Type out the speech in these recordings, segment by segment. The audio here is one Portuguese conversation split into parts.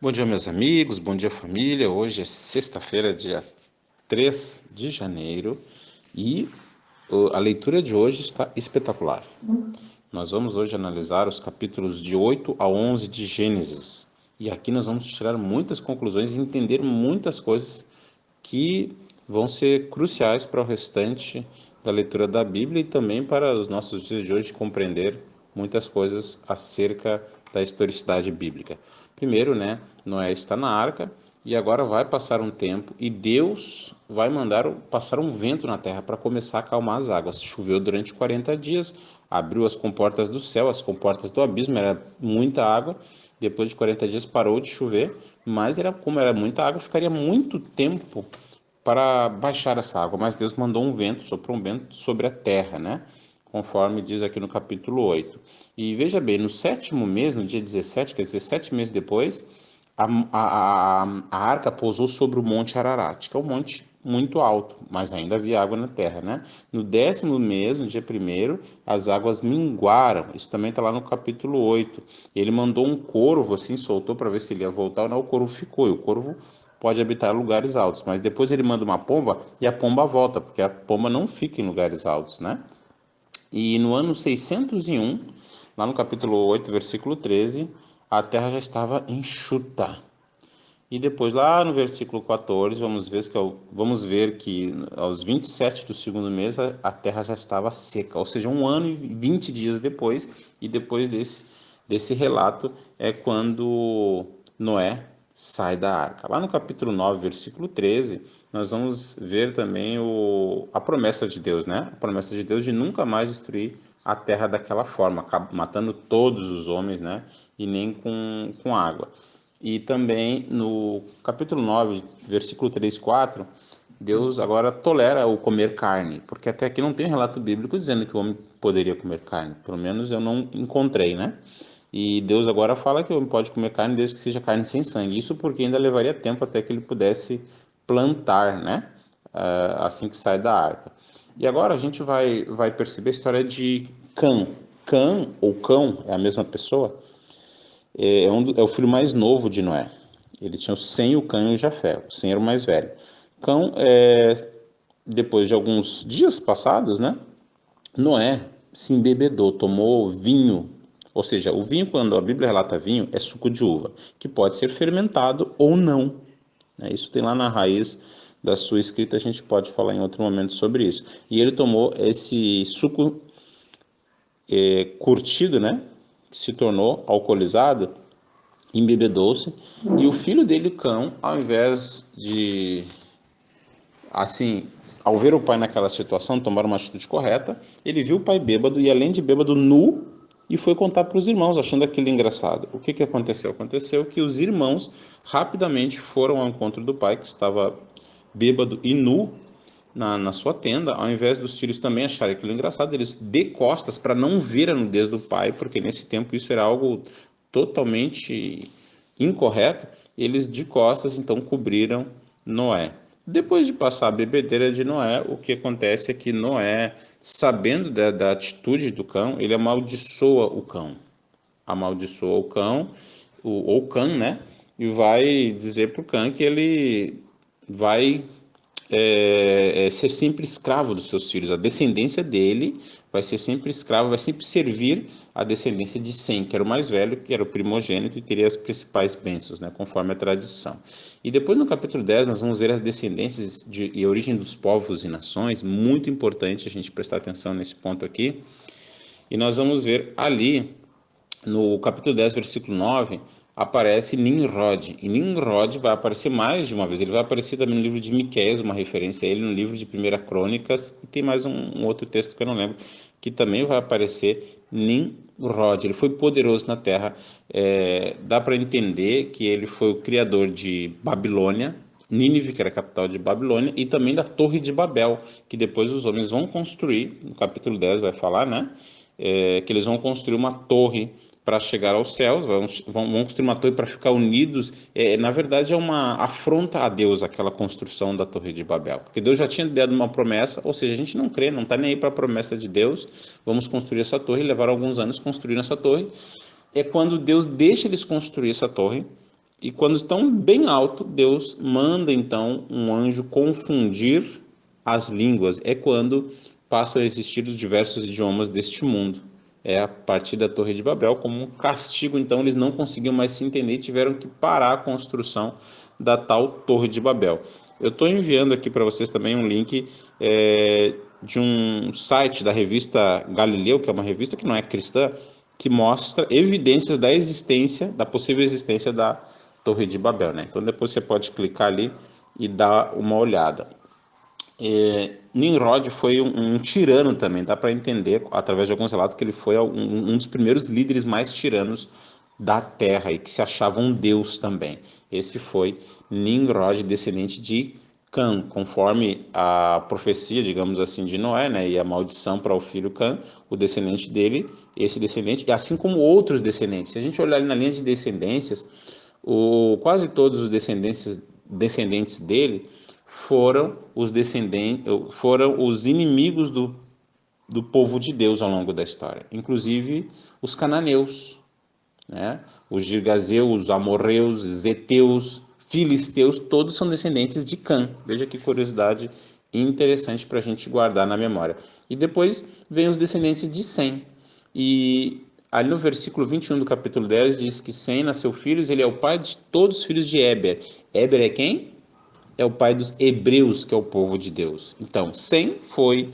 Bom dia, meus amigos, bom dia, família. Hoje é sexta-feira, dia 3 de janeiro, e a leitura de hoje está espetacular. Nós vamos hoje analisar os capítulos de 8 a 11 de Gênesis, e aqui nós vamos tirar muitas conclusões e entender muitas coisas que vão ser cruciais para o restante da leitura da Bíblia e também para os nossos dias de hoje compreender muitas coisas acerca da historicidade bíblica. Primeiro, Noé está na arca e agora vai passar um tempo e Deus vai mandar passar um vento na terra para começar a acalmar as águas. Choveu durante 40 dias, abriu as comportas do céu, as comportas do abismo, era muita água. Depois de 40 dias parou de chover, mas como era muita água, ficaria muito tempo para baixar essa água. Mas Deus mandou um vento, soprou um vento sobre a terra, conforme diz aqui no capítulo 8. E veja bem, no sétimo mês, no dia 17, quer dizer, 7 meses depois, a arca pousou sobre o Monte Ararat, que é um monte muito alto, mas ainda havia água na terra. No 10º mês, no dia 1º, as águas minguaram. Isso também está lá no capítulo 8. Ele mandou um corvo, assim, soltou para ver se ele ia voltar ou não. O corvo ficou, e o corvo pode habitar lugares altos, mas depois ele manda uma pomba e a pomba volta, porque a pomba não fica em lugares altos. E no ano 601, lá no capítulo 8, versículo 13, a terra já estava enxuta. E depois, lá no versículo 14, vamos ver que aos 27 do segundo mês a terra já estava seca, ou seja, 1 ano e 20 dias depois, e depois desse relato é quando Noé sai da arca. Lá no capítulo 9, versículo 13, nós vamos ver também a promessa de Deus, A promessa de Deus de nunca mais destruir a terra daquela forma, matando todos os homens, E nem com água. E também no capítulo 9, versículo 3 e 4, Deus agora tolera o comer carne, porque até aqui não tem relato bíblico dizendo que o homem poderia comer carne, pelo menos eu não encontrei, E Deus agora fala que o homem pode comer carne desde que seja carne sem sangue, isso porque ainda levaria tempo até que ele pudesse plantar, assim que sai da arca. E agora a gente vai perceber a história de Cã. Cã, ou Cão, é a mesma pessoa, é o filho mais novo de Noé. Ele tinha o Sem, o Cã e o Jafé. O Sem era o mais velho. Cão, depois de alguns dias passados, Noé se embebedou, tomou vinho. Ou seja, o vinho, quando a Bíblia relata vinho, é suco de uva, que pode ser fermentado ou não. Isso tem lá na raiz da sua escrita, a gente pode falar em outro momento sobre isso. E ele tomou esse suco curtido, que se tornou alcoolizado, embebedou-se, e o filho dele, Cão, ao invés de, assim, ao ver o pai naquela situação, tomar uma atitude correta, ele viu o pai bêbado e, além de bêbado, nu, e foi contar para os irmãos, achando aquilo engraçado. O que aconteceu? Aconteceu que os irmãos rapidamente foram ao encontro do pai, que estava bêbado e nu na sua tenda. Ao invés dos filhos também acharem aquilo engraçado, eles de costas para não ver a nudez do pai, porque nesse tempo isso era algo totalmente incorreto. Eles de costas então cobriram Noé. Depois de passar a bebedeira de Noé, o que acontece é que Noé, sabendo da atitude do cão, ele amaldiçoa o cão. Amaldiçoa o cão, ou Cã, E vai dizer para o cão que ele vai ser sempre escravo dos seus filhos. A descendência dele vai ser sempre escravo, vai sempre servir a descendência de Sem, que era o mais velho, que era o primogênito e teria as principais bênçãos, conforme a tradição. E depois no capítulo 10 nós vamos ver as descendências e a origem dos povos e nações, muito importante a gente prestar atenção nesse ponto aqui. E nós vamos ver ali, no capítulo 10, versículo 9, aparece Nimrod. E Nimrod vai aparecer mais de uma vez. Ele vai aparecer também no livro de Miqueias, uma referência a ele, no livro de 1 Crônicas, e tem mais um outro texto que eu não lembro, que também vai aparecer Nimrod. Ele foi poderoso na terra. Dá para entender que ele foi o criador de Babilônia, Nínive, que era a capital de Babilônia, e também da Torre de Babel, que depois os homens vão construir, no capítulo 10 vai falar, que eles vão construir uma torre para chegar aos céus, vão construir uma torre para ficar unidos. Na verdade, é uma afronta a Deus aquela construção da Torre de Babel, porque Deus já tinha dado uma promessa, ou seja, a gente não crê, não está nem aí para a promessa de Deus, vamos construir essa torre, levaram alguns anos construindo essa torre. É quando Deus deixa eles construir essa torre, E quando estão bem alto, Deus manda então um anjo confundir as línguas. É quando passam a existir os diversos idiomas deste mundo. É a partir da Torre de Babel, como um castigo, então eles não conseguiam mais se entender e tiveram que parar a construção da tal Torre de Babel. Eu estou enviando aqui para vocês também um link de um site da revista Galileu, que é uma revista que não é cristã, que mostra evidências da existência, da possível existência da Torre de Babel, né? Então depois você pode clicar ali e dar uma olhada. Nimrod foi um tirano também, dá para entender através de alguns relatos que ele foi um dos primeiros líderes mais tiranos da terra e que se achava um deus também. Esse foi Nimrod, descendente de Cã, conforme a profecia, digamos assim, de Noé, né, e a maldição para o filho Cã, o descendente dele, esse descendente, e assim como outros descendentes. Se a gente olhar ali na linha de descendências, quase todos os descendentes dele foram os inimigos do povo de Deus ao longo da história, inclusive os cananeus, né? Os girgazeus, os amorreus, zeteus, filisteus, todos são descendentes de Cã. Veja que curiosidade interessante para a gente guardar na memória. E depois vem os descendentes de Sem. E ali no versículo 21 do capítulo 10 diz que Sem nasceu filhos, ele é o pai de todos os filhos de Éber. Éber é quem? É o pai dos hebreus, que é o povo de Deus. Então, Sem foi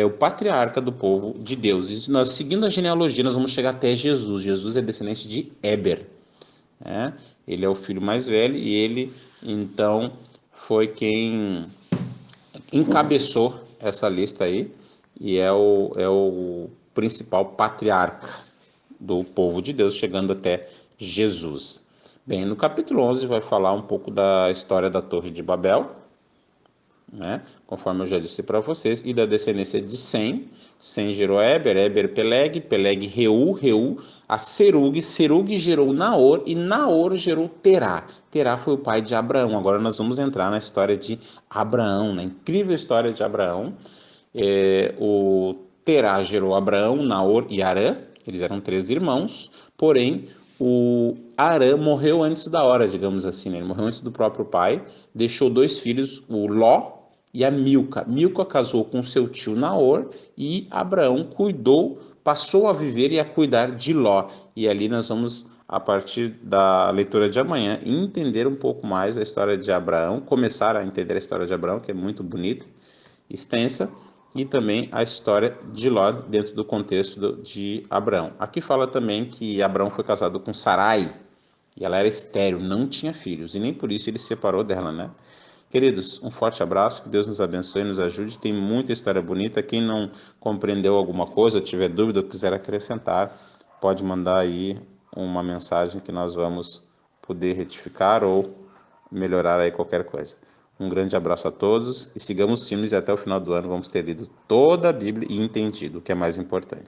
o patriarca do povo de Deus. E nós, seguindo a genealogia, nós vamos chegar até Jesus. Jesus é descendente de Éber, né? Ele é o filho mais velho e ele, então, foi quem encabeçou essa lista aí e é o principal patriarca do povo de Deus, chegando até Jesus. Bem, no capítulo 11 vai falar um pouco da história da Torre de Babel, né? Conforme eu já disse para vocês, e da descendência de Sem. Sem gerou Éber, Éber Peleg, Peleg Reu, Reu a Serug, Serug gerou Naor e Naor gerou Terá. Terá foi o pai de Abraão. Agora nós vamos entrar na história de Abraão, na incrível história de Abraão. O Terá gerou Abraão, Naor e Arã. Eles eram 3 irmãos, porém o Arã morreu antes da hora, digamos assim, né? Ele morreu antes do próprio pai, deixou 2 filhos, o Ló e a Milca. Milca casou com seu tio Naor e Abraão passou a viver e a cuidar de Ló. E ali nós vamos, a partir da leitura de amanhã, entender um pouco mais a história de Abraão, começar a entender a história de Abraão, que é muito bonita, extensa, e também a história de Ló dentro do contexto de Abraão. Aqui fala também que Abraão foi casado com Sarai, e ela era estéril, não tinha filhos, e nem por isso ele se separou dela, né? Queridos, um forte abraço, que Deus nos abençoe e nos ajude. Tem muita história bonita. Quem não compreendeu alguma coisa, tiver dúvida ou quiser acrescentar, pode mandar aí uma mensagem que nós vamos poder retificar ou melhorar aí qualquer coisa. Um grande abraço a todos e sigamos firmes e até o final do ano vamos ter lido toda a Bíblia e entendido, o que é mais importante.